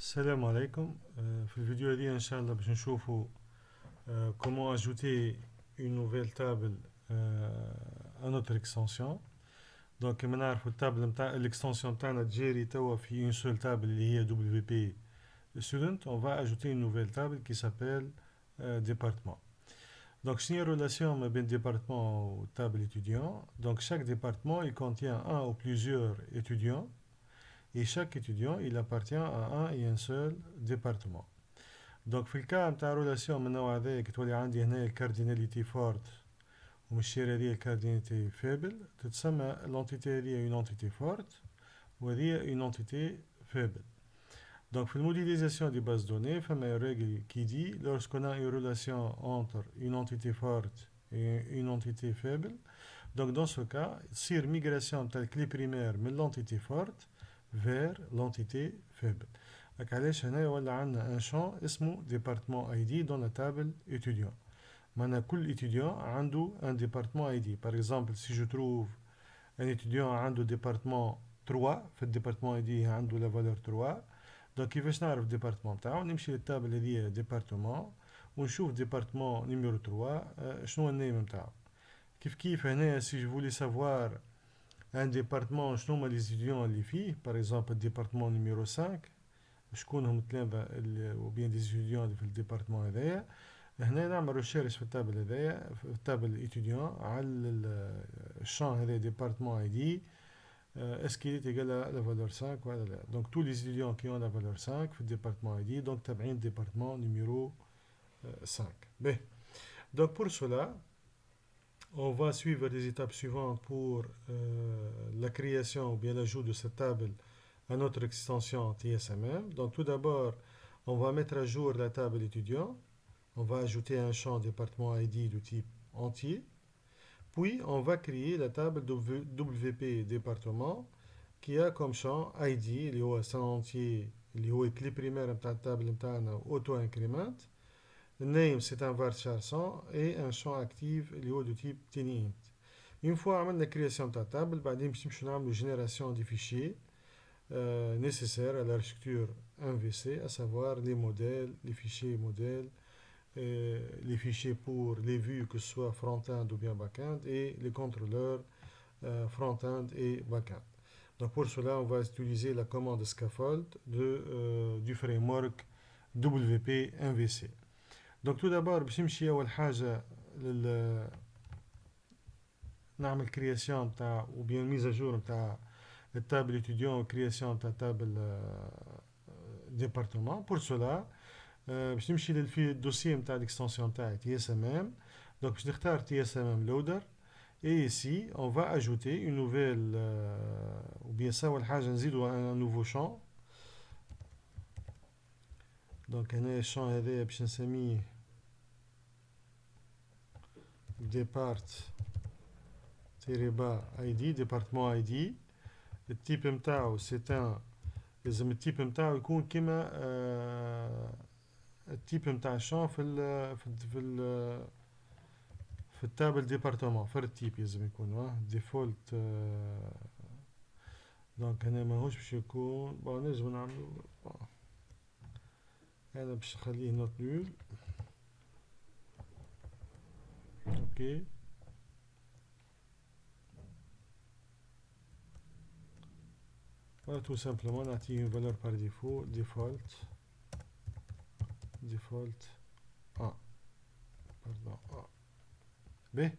Salam alaikum. في الفيديو هذه إن شاء الله باش نشوفوا comment ajouter une nouvelle table à notre extension. Donc كما نعرفوا التابل نتاع الاكستنسيون نتاعنا تجري توا في une seule table اللي هي WP Student. On va ajouter une nouvelle table qui s'appelle département. Donc شنو هي الريلاسيون ما بين département و table étudiant. Donc chaque département il contient un ou plusieurs étudiants. Et chaque étudiant, il appartient à un et un seul département. Donc في الكا نتاع رولاسيون من النوع هذاك تولي عندي هنا الكارديناليتي فورت ومشير هذه الكارديناليتي فيبل تتسمى لونتيتي هذه اون انتيتي فورت وهذه اون انتيتي فيبل. Donc في الموديليزاسيون دي باز دوني فما ريغل كي دي lorsqu'on a une relation entre une entité forte et une entité faible. Donc dans ce cas, تصير migration تاع الكلي بريمير من l'entité forte vers l'entité faible. Donc علاش هنا ولا عندنا ان شون اسمه département ID dans la table étudiant. معناها كل étudiant عنده un département ID. Par exemple, si je trouve un étudiant عنده département 3 في الديبارتمون ID عنده la valeur 3. Donc كيفاش نعرف الديبارتمون تاعو نمشي للتابل هذه ديبارتمون ونشوف ديبارتمون نيميرو 3 شنو النيم نتاعو. كيف هنا si je voulais savoir un département شنو هما les étudiants اللي فيه par exemple الديبارتمون نيميرو 5 شكون هم التلامذة وبين دي étudiants اللي في الديبارتمون هذايا. هنا نعمل ريشيرش في التابل هذايا في التابل étudiant على الشان هذا département ID. Est-ce qu'il est égal à la valeur 5 ولا لا. Donc tous les étudiants qui ont la valeur 5 في الديبارتمون ID donc تابعين الديبارتمون numéro 5. Bien. Donc pour cela on va suivre les étapes suivantes pour la création ou bien l'ajout de cette table à notre extension TSMM. Donc tout d'abord, on va mettre à jour la table étudiant. On va ajouter un champ département ID de type entier. Puis on va créer la table WP département qui a comme champ ID, اللي هو un entier, اللي هو الكلي primaire نتاع التابل نتاعنا auto-increment. Name c'est un varchar 100 et un champ actif اللي هو de type tiny-int. Une fois عملنا création de la table, بعدين باش نمشيو نعملو génération des fichiers nécessaires à l'architecture MVC, à savoir les modèles, les fichiers modèles, les fichiers pour les vues que ce soit front-end ou bien back-end et les contrôleurs front-end et back-end. Donc pour cela, on va utiliser la commande scaffold du framework WP MVC. Donc tout d'abord باش نمشي اول حاجه نعمل كرياسيون تاع ou bien mise à jour تاع التابل étudiant وكرياسيون تاع تابل département. Pour cela باش نمشي للدوسيي نتاع الاكستنسيون تاعي TSMM. Donc باش نختار TSMM loader et ici on va ajouter une nouvelle ou bien ça اول حاجه نزيدو un nouveau champ. Donc هنا الشان هذايا باش نسميه départ ID département ID. التيب نتاعو c'est un لازم التيب نتاعو يكون كيما التيب نتاع الشان في التابل ديبارتمون في التيب لازم يكون ديفولت. دونك هنا ماهوش باش يكون نجم نعملو هذا باش نخليه نوت نول. اوكي voilà tout simplement نعطيه une valeur par défaut default 1 pardon 1. باهي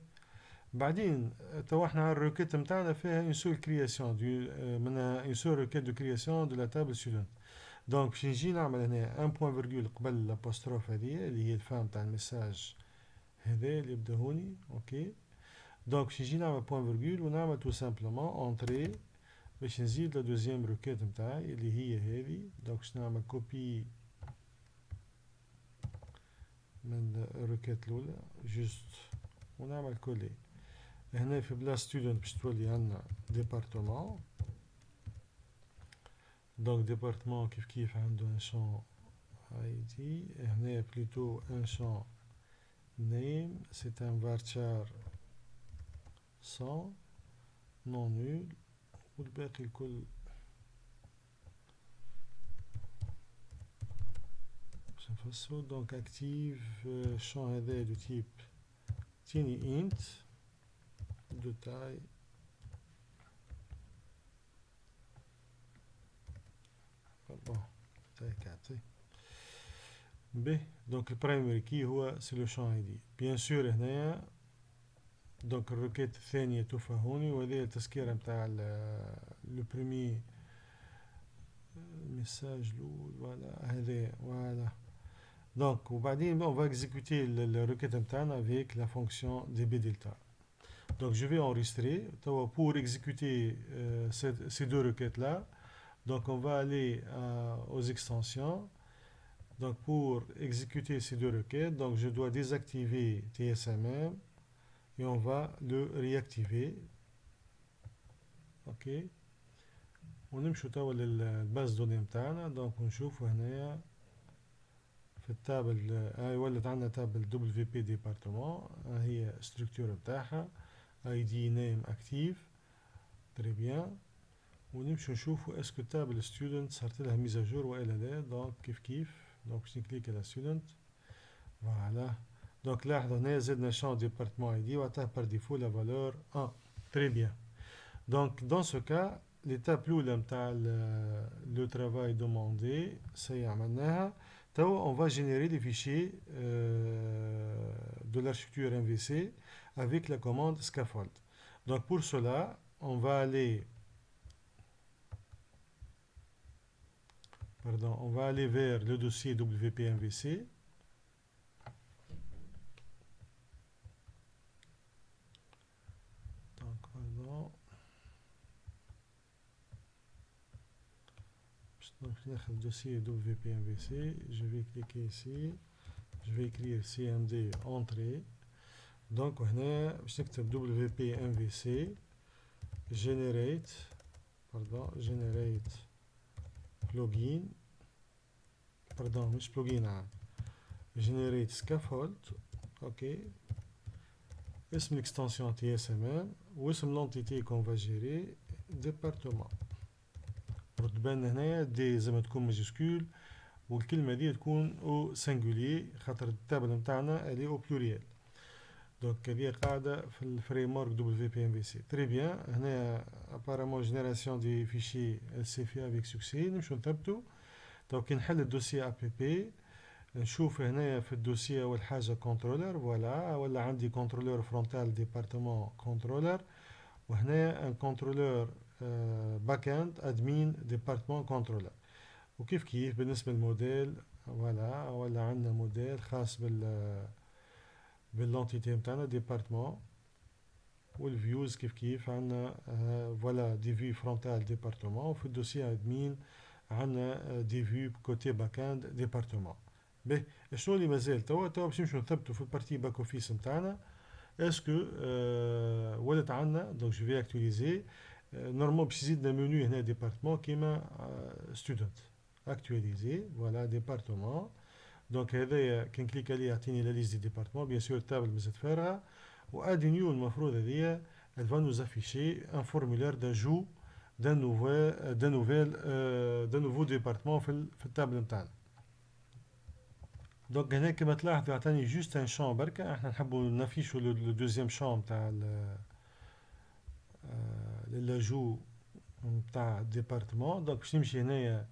بعدين تو احنا على الروكيت نتاعنا فيها une seule création منها une seule requête de création de la table student. دونك باش نجي نعمل هنا ان بوين فيرغول قبل l'apostrophe هذه اللي هي الفام تاع الميساج هذا اللي يبدا هوني. اوكي دونك باش نجي نعمل بوين فيرغول ونعمل tout simplement entrée باش نزيد لا دوزيام روكيت نتاعي اللي هي هذه. دونك باش نعمل كوبي من الروكيت الاولى جوست ونعمل كولي هنا في بلا ستودنت باش تولي عندنا ديبارتمون. دونك ديبارتمون كيف عنده ان شون ID هنا بلوتو ان شون name c'est un varchar 100 non nul والباقي الكل donc active champ هذا de type tiny int de taille bon taille 4. B donc le primary key c'est le champ ID. Bien sûr هنا donc الركيت الثانية تفهموني وهذه التسكيرة متاع le premier message voilà هذا voilà. Donc وبعدين on va exécuter le requête interne avec la fonction dbdelta. Donc je vais enregistrer pour exécuter ces deux requêtes là. Donc on va aller aux extensions. Donc pour exécuter ces deux requêtes, donc je dois désactiver TSMM et on va le réactiver. OK. ونمشوا توا للباز دوني متاعنا. دونك نشوفوا هنايا في التابل هاي ولت عندنا تابل WP ديبارتمون هي ستركتور بتاعها ID name active تري بيان. ونمشوا نشوفوا اسكو تابل ستودنت صارت لها ميزاجور والا لا. دونك كيف دونك باش نكليك على ستودنت فوالا. دونك لاحظوا هنا زدنا شون ديبارتمون ID وعطاه بار ديفو لا فالور 1 تري بيان. دونك دون سو كا l'étape الأولى متاع le travail demandé سي عملناها. On va générer des fichiers de l'architecture MVC avec la commande scaffold. Donc pour cela, on va aller vers le dossier WP MVC. Donc pardon. Donc le dossier WP MVC, je vais cliquer ici, je vais écrire CMD entrée. Donc هنا باش نكتب WP MVC generate plugin مش plugin generate scaffold. OK. اسم l'extension TSMM واسم l'entité qu'on va gérer département. تبان هنا دي زي ما تكون ماجيسكول والكلمه دي تكون او سنجولي خاطر التابل نتاعنا الي او بلوريال. دونك هذه قاعده في الفريم ورك دبليو بي ام في سي تري بيان. هنا ابارامون جينيراسيون دي فيشي سي في افيك سوكسي. نمشيو نثبتو. دونك كي نحل الدوسي ا بي بي نشوف هنا في الدوسي اول حاجه كنترولر فوالا ولا عندي كنترولر فرونتال ديبارتمون كنترولر وهنا ان كنترولر باك اند ادمين ديبارتمون كنترولر. وكيف بالنسبه للموديل فوالا ولا عندنا موديل خاص باللونتيتي نتاعنا ديبارتمون والفيوز كيف عندنا فوالا دي في فرونتال ديبارتمون وفي الدوسي ادمين عندنا دي في كوتي باك اند ديبارتمون. باهي شنو اللي مازال توا باش نمشيو نثبتوا في البارتي باك اوفيس نتاعنا اسكو ولات عندنا. دونك جو في اكتواليزي نورمال باش يزيدنا منيو هنا ديبارتمون كيما ستودنت اكتواليزي فوالا ديبارتمون. دونك هذايا كي نكليك عليه يعطيني لا ليست دي ديبارتمون بيان سور التابل مازالت فارغه وادي نيو المفروض هذيا elle va nous afficher un formulaire d'ajout d'un nouveau département في التابل نتاعنا. دونك هنا كما تلاحظوا يعطيني جوست ان شون بركه. احنا نحبوا نافيشوا لو دوزيام شون تاع للاجو نتاع الديبارتمون. دونك باش نمشي هنايا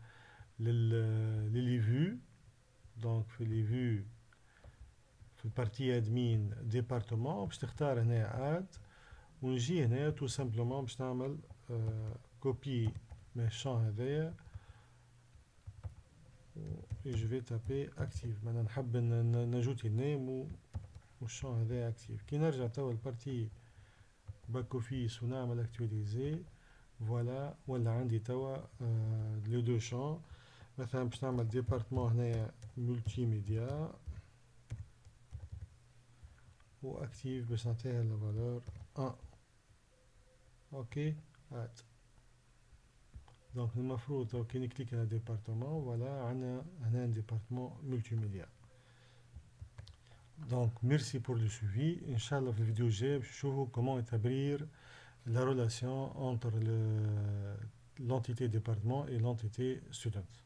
للي فيو. دونك في لي فيو في البارتي ادمين ديبارتمون باش تختار هنا اد ونجي هنا تو سامبلومون باش نعمل كوبي من الشون هذايا et je vais taper active. maintenant نحب نجوتي النيم والشون هذايا اكتيف. كي نرجع توا البارتي باك اوفيس ونعمل اكتواليزي فوالا ولا عندي توا لي دو شون. مثلا باش نعمل ديبارتمون هنايا ملتي ميديا واكتيف باش نعطيها لا فالور 1. اوكي هات. دونك المفروض كي نكليك على ديبارتمون فوالا عندنا هنا ديبارتمون ملتي ميديا. Donc merci pour le suivi. Inch'Allah في الفيديو الجاي باش نشوفوا comment établir la relation entre l'entité département et l'entité student.